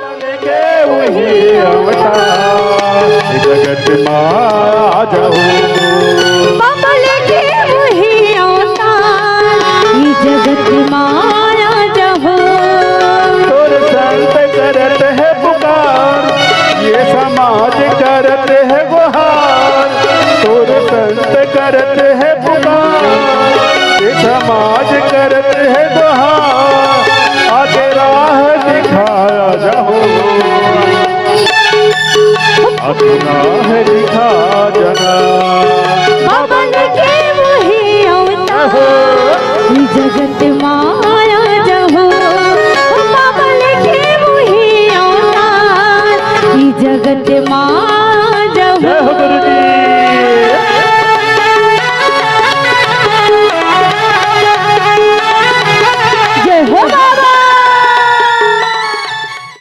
के वही अवतार जगत माया जाओ बाबा लेके वही अवतार ये जगत माया जाओ तोर संत करत